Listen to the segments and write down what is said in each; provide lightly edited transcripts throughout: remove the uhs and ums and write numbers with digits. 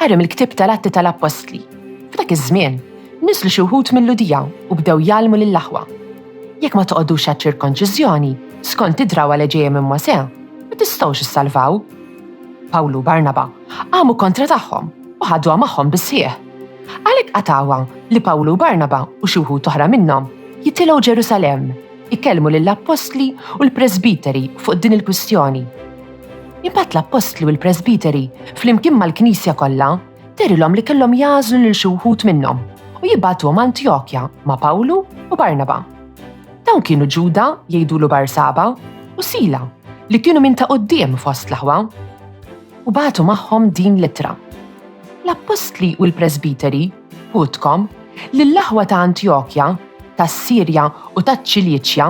Qara mill-ktieb tal-Atti tal-Apostli. F'dak iż-żmien, niżlu xi wħud mill-Ludija u bdew jgħallmu lill-aħwa. Jekk ma toqgħodux għaċ-ċirkonċiżjoni, skont id-drawwa li ġejja minn Mosè, ma tistgħux issalvaw. Pawlu u Barnaba għamu kontra tagħhom u ħadduha magħhom bis-sieħ. Għalhekk qatawha li Pawlu u Barnaba u xi wħud oħra minnhom jitilgħu Ġerusalemm, ikellmu lill-Apostli u l-Presbiteri fuq din il-kwistjoni. Imbagħad l-Apostli u l-Presbiteri flimkien mal-Knisja kollha derilhom li kellhom jażlu lil xi wħud minnhom u jibgħatuhom Antjokja ma' Pawlu u Barnaba. Dawn kienu Ġuda jgħidulu Barsaba u Sila li kienu minn ta' quddiem fost l-aħwa u bagħtu magħhom din littra. L-Apostli u l-Presbiteri ħudkom lill-aħwa ta' Antjokja, tas-Sirja u taċ-Ċiliċja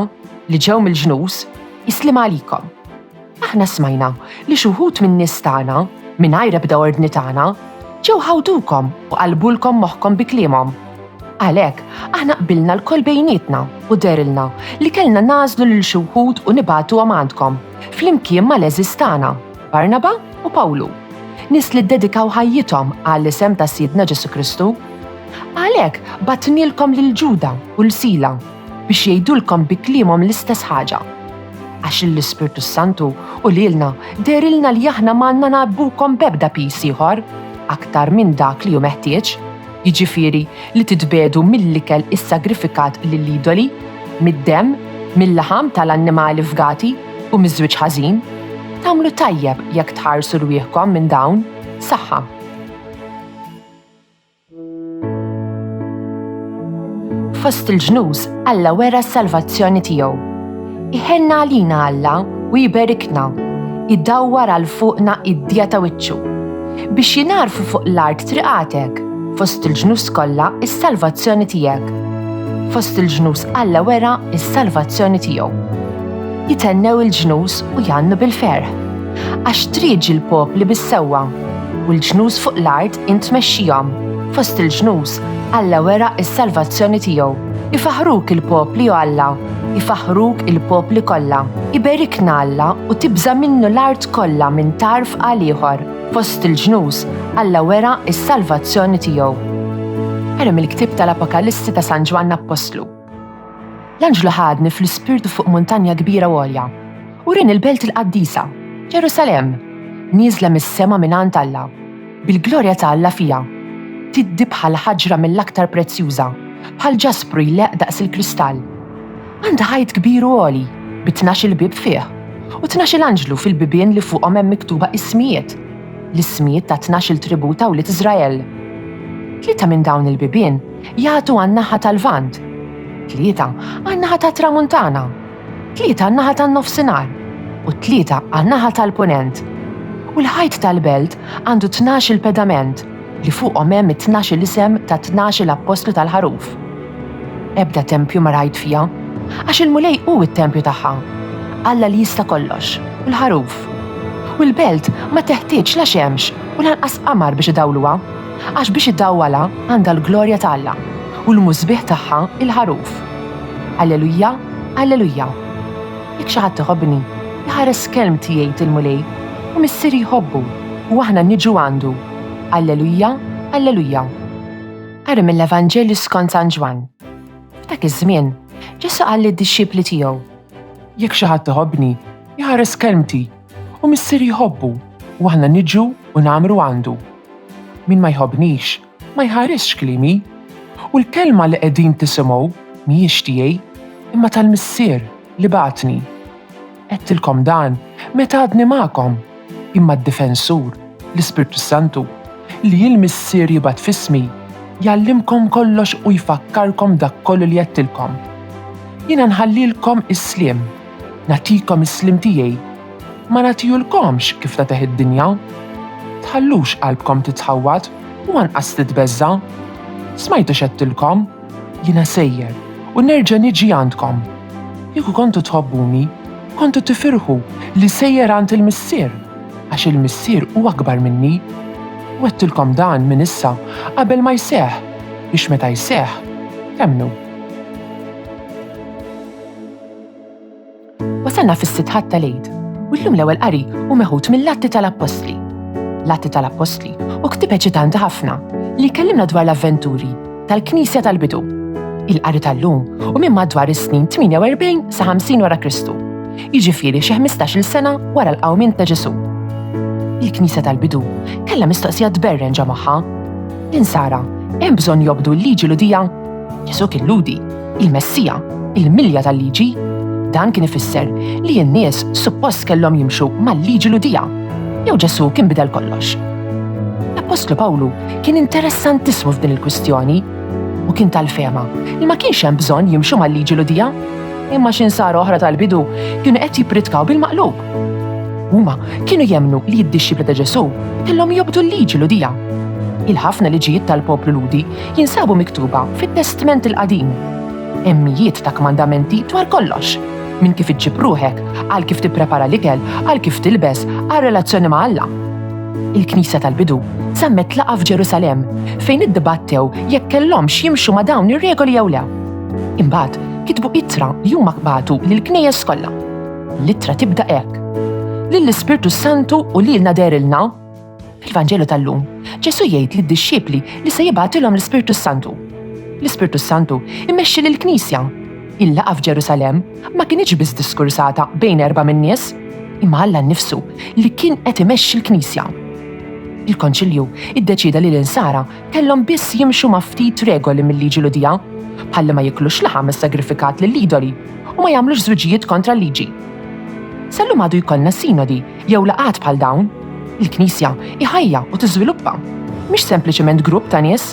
li ġew mill-ġnus jislim għalikom. Aħna smajna li xi wħud min-nies tagħna mingħajr ebda ordni tagħna ġew ħawdukom u qalbulkom moħħkom bi kliemhom. Għalhekk aħna qbilna l-kol bejnietna u derilna li kellna nażlu lil xi wħud u nibagħtuhom għandkom flimkien mal-eżis tagħna, Barnaba u Pawlu, nies li ddedikaw ħajjithom għall-isem ta' Sidna Ġesu Kristu. Għalhekk batnilkom lil Ġuda u l-Sila biex jgħidulkom bi kliemhom l-istess ħaġa. Għax l-Ispirtu Santu u lilna derilna li aħna m'għandna nabbukom b'ebda pis ieħor aktar minn dak li hu meħtieġ, jiġifieri li titbedu mill-ikel is-sagrifikat lill-idoli, mid-demm, mill-laħam tal-annimali fgati u miż-żwieġ ħażin. Tagħmlu tajjeb jekk tħarsu rwieħkom minn dawn, saħħa. Fost il-ġnus Alla wera s-salvazzjoni tiegħu. Iħenna għalina Alla u jiberikna, iddawwar għal fuqna id-dija ta' wiċċu biex jinarfu fuq l-art triqatek, fost il-ġnus kollha is-salvazzjoni tiegħek. Fost il-ġnus Alla wera is-salvazzjoni tiegħu. Jitennew il-ġnus u jannu bil-ferħ, għax triġi l-popli bis-sewwa u l-ġnus fuq l-art intmexxihom. Fost il-ġnus Alla wera is-salvazzjoni tiegħu. Ifaħruk il-popli u Alla, ifaħruk il-popli kollha. Iberikna Alla u tibża minnu l-art kollha minn tarf għal ieħor. Fost il-ġnus Alla wera is-salvazzjoni tiegħu. Qara mill-ktieb tal-Apokalissi ta' San Ġwann Apostlu. L-anġlu ħadni fl-ispirtu fuq muntanja kbira għolja u rin il-belt il-qaddisa, Ġerusalemm, nieżla mis-sema mingħand Alla, bil-glorja ta' Alla fiha. Tiddi bħal ħaġra mill-aktar prezzjuża, bħal ġaspru jleq daqs il-kristall. Għandha ħajt kbir u għoli, b'12 il-bib fih, u 12 anġlu fil-bibien li fuqhom hemm miktuba ismijiet, l-ismijiet ta' 12 tribu ta' Wlied Iżrael. 3 minn dawn il-bibien jagħtu għan-naħa tal-Vant, 3 għan-naħa tat-Tramuntana, 3 għan-naħa tan-Nofsinhar u 3 għan-naħa tal-Punent. U l-ħajt tal-belt għandu 12 pedament li fuqhom hemm 12 isem ta' 12 apostlu tal-ħaruf. Ebda tempju ma rajt fiha, għax il-mulej hu t-tempju tagħha, Alla li jista' kollox, u l-ħaruf. U l-belt ma teħtieġ la xemx u lanqas qamar biex idawluha, għax biex iddawwala għandha l-glorja ta' Alla u l-mużbieħ tagħha il-ħaruf. Alleluja, alleluja. Jekk xi ħadd iħobbni, jħares kelmti jgħid il-mulej u missieri jħobbu u aħna niġu għandu. Alleluja, alleluja. Qari mill-Evanġelju skont San Ġwann. F'dak iż-żmien, Ġesu qal lid-dixxipli tiegħu: Jekk xi ħadd iħobbni, jħares kelmti u missieri jħobbu u aħna niġu u nagħmlu għandu. Min ma jħobbnix, ma jħaresx kliemi, u l-kelma li qegħdin tisimgħu mhijiex tiegħi imma tal-Missier li bagħatni. Qedtilkom dan meta għadni magħkom, imma d-Difensur, l-Ispirtu Santu, li l-Missier jibgħat f'ismi, jgħallimkom kollox u jfakkarkom dak kollu li qedtilkom. Jiena nħallilkom is-sliem, nagħtikom is-sliem tiegħi, ma nagħtihulkomx kif tagħtih id-dinja. Tħallux qalbkom titħawwad u anqas titbeżza. Smajtu x'għedtilkom, jiena sejjer u nerġa' niġi għandkom. Jekk kontu tħobbuni, kontu tifirħu li sejjer għand il-Missier, għax il-Missier huwa akbar minni. U għedtilkom dan minn issa qabel ma jseħħ, biex meta jseħħ temnu. Wasalna fis-sitħat tal-Eid u llum l-ewwel qari hu meħud mill-Atti tal-Apostli. L-Atti tal-Apostli u ktib eċitanti ħafna li kellimna dwar l-avventuri tal-Knisja tal-bidu. Il-qari tal-lum u minn madwar is-snin 48 sa 50 wara Kristu. Jiġifieri xi 15-il sena wara l-qawmien ta' Ġesu. Il-Knisja tal-bidu kellha mistoqsija tberren ġa magħha. Insara, hemm bżonn jobdu l-liġi ludija? Ġesu kien ludi, il-Messija, il-milja tal-liġi. Dan kien ifisser li n-nies suppost kellhom jimxu mal-liġi ludija. Jew Ġesu kien bidel kollox. L-Apostlu Pawlu kien interessantissimu f'din il-kwistjoni u kien tal-fema li ma kienx hemm bżonn jimxu mal-liġi ludija, imma x'insara oħra tal-bidu kienu qed jippritkaw bil-maqlub. Huma kienu jemnu li d-dixxibli ta' Ġesu kellhom jobdu l-liġi ludija. Il-ħafna liġijiet tal-poplu ludi jinsabu miktuba fit-Testament il-Qadim. Hemm mijiet ta' kmandamenti dwar kollox, minn kif iġġib ruħek, għal kif tipprepara l-ikel, għal kif tilbes, għal relazzjoni ma' Alla. Il-Knisja tal-bidu sammet laqa f'Ġerusalemm fejn iddibattew jekk kellhomx jimxu ma' dawn ir-regoli jew le. Imbagħad kitbu ittra li huma kbatu lill-knejjes kollha. L-ittra tibda hekk. Lill-Ispirtu Santu u lilna derilna. Fil-Vanġelu tal-lum, Ġesu jgħid lid-dixxiepli li se jibgħatilhom l-Ispirtu Santu. L-Ispirtu Santu immexxi lill-Knisja. Il-laqa f'Ġerusalemm ma kienx biss diskursata bejn 4 min-nies, imma Alla nnifsu li kien qed imexxi l-Knisja. Il-Konċilju iddeċida li l-insara kellhom biss jimxu ma' ftit regoli mill-liġi ludija, bħalli ma jiklux laħam is-sagrifikat lill-idoli u ma jagħmlux żwiġijiet kontra l-liġi. Sallum għadu jkollna sinodi jew laqat bħal dawn, il-Knisja iħajja u tiżviluppa, mhix sempliċement grupp ta' nies,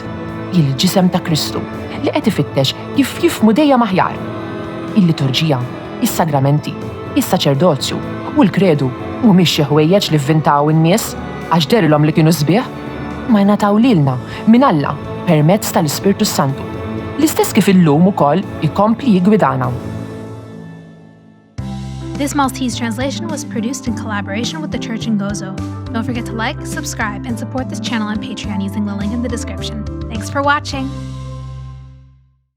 il-ġisem ta' Kristu li qed ifittex kif jifhmu dejjem aħjar. Il-liturġija, is-sagramenti, is-saċerdozju u l-kredu mhumiex xi ħwejjeġ li vvintaw in-nies għax derilhom li kienu sbieħ, ma jnataw lilna minn Alla permezz tal-Ispirtu Santu. L-istess kif illum ukoll ikompli jigwidana. This Maltese translation was produced in collaboration with the Church in Gozo. Don't forget to like, subscribe, and support this channel on Patreon using the link in the description. Thanks for watching!